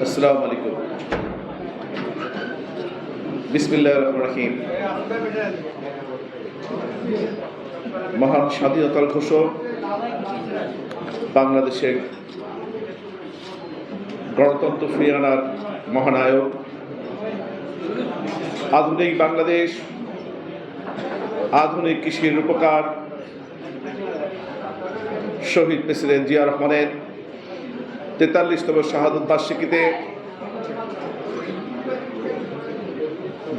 আসসালামু আলাইকুম। বিসমিল্লাহির রহমানির রহিম। মহান স্বাধীনতার ঘোষক বাংলাদেশের গণতন্ত্র ফিরিয়ে আনার মহানায়ক, আধুনিক বাংলাদেশ, আধুনিক কৃষির রূপকার শহীদ প্রেসিডেন্ট জিয়া রহমানের ৪৩তম শাহাদত বার্ষিকীতে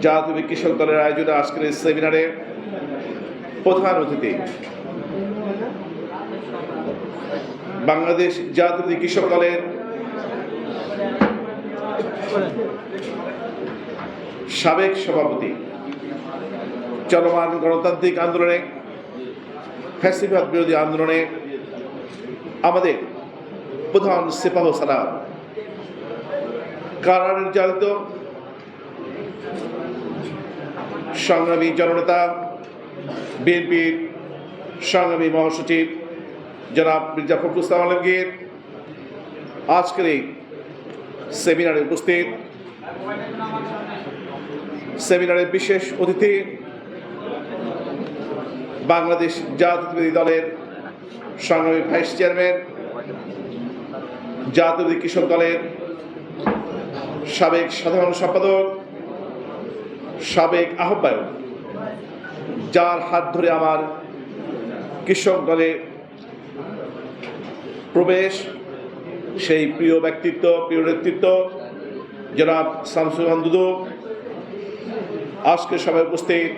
জাতীয় কৃষক দলের আয়োজনে আজকের এই সেমিনারে প্রধান অতিথি বাংলাদেশ জাতীয় কৃষক দলের সাবেক সভাপতি, চলমান গণতান্ত্রিক আন্দোলনে, ফ্যাসিবাদ বিরোধী আন্দোলনে আমাদের প্রধান সিপাহ সালার, কারা নির্যাতিত সংগ্রামী জননেতা, বিএনপির সংগ্রামী মহাসচিব জনাব মির্জা ফখরুল ইসলাম আলমগীর আজকের এই সেমিনারে উপস্থিত, সেমিনারের বিশেষ অতিথি বাংলাদেশ জাতীয়তাবাদী দলের সংগ্রামী ভাইস চেয়ারম্যান, জাতীয়তাবাদী কৃষক দলের সাবেক সাধারণ সম্পাদক, সাবেক আহ্বায়ক, যার হাত ধরে আমার কৃষক দলে প্রবেশ, সেই প্রিয় ব্যক্তিত্ব, প্রিয় নেতৃত্ব জনাব শামসুল রহমান দুদু, আজকের সভায় উপস্থিত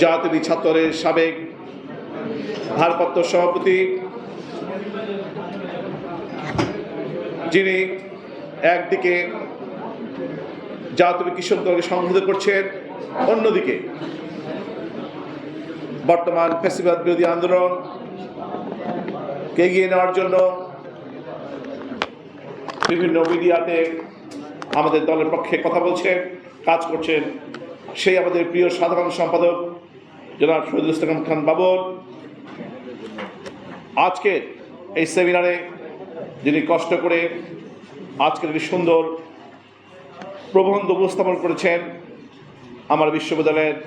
জাতীয় ছাত্রের সাবেক ভারপ্রাপ্ত সভাপতি, যিনি একদিকে জাতীয় কৃষক দলকে সংগঠিত করছেন, অন্যদিকে বর্তমান ফ্যাসিবাদ বিরোধী আন্দোলনকে এগিয়ে নেওয়ার জন্য বিভিন্ন মিডিয়াতে আমাদের দলের পক্ষে কথা বলছেন, কাজ করছেন, সেই আমাদের প্রিয় সাধারণ সম্পাদক জনাব শহীদুল ইসলাম খান বাবর। আজকে এই সেমিনারে যিনি কষ্ট করে আজকের একটি সুন্দর প্রবন্ধ উপস্থাপন করেছেন, আমার বিশ্ববিদ্যালয়ের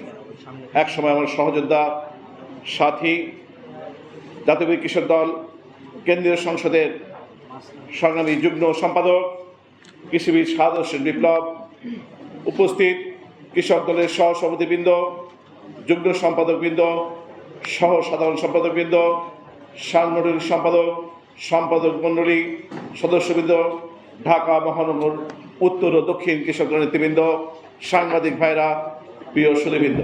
একসময় আমার সহযোদ্ধা, সাথী, জাতীয় কৃষক দল কেন্দ্রীয় সংসদের সংগ্রামী যুগ্ম সম্পাদক কৃষিবিদ শাহাদ হোসেন বিপ্লব, উপস্থিত কৃষক দলের সহসভাপতিবৃন্দ, যুগ্ম সম্পাদকবৃন্দ, সহ সাধারণ সম্পাদকবৃন্দ, সাংগঠনিক সম্পাদক, সম্পাদক মণ্ডলী, সদস্যবৃন্দ, ঢাকা মহানগর উত্তর ও দক্ষিণ কৃষক নেতৃবৃন্দ, সাংবাদিক ভাইরা, প্রিয় সুধীবৃন্দ।